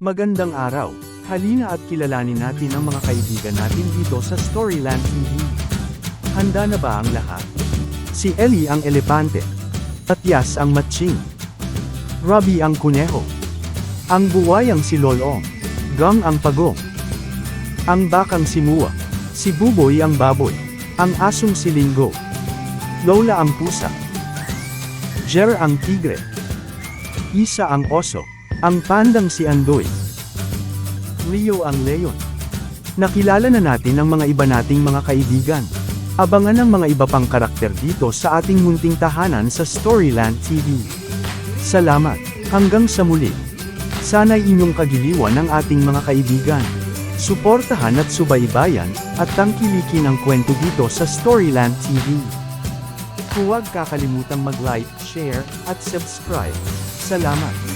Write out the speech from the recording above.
Magandang araw. Halina at kilalanin natin ang mga kaibigan natin dito sa Storyland TV. Handa na ba ang lahat? Si Ellie ang elepante. Tatyas ang matching. Robbie ang kuneho. Ang buwayang si Lolong. Gang ang pagong. Ang bakang si Mua. Si Buboy ang baboy. Ang asong si Linggo. Lola ang pusa. Jer ang tigre. Isa ang oso. Ang pandang si Andoy. Leo ang leon. Nakilala na natin ang mga iba nating mga kaibigan. Abangan ang mga iba pang karakter dito sa ating munting tahanan sa Storyland TV. Salamat. Hanggang sa muli. Sana'y inyong kagiliwan ng ating mga kaibigan. Suportahan at subaybayan, at tangkilikin ang kwento dito sa Storyland TV. Huwag kakalimutang mag-like, share, at subscribe. Salamat.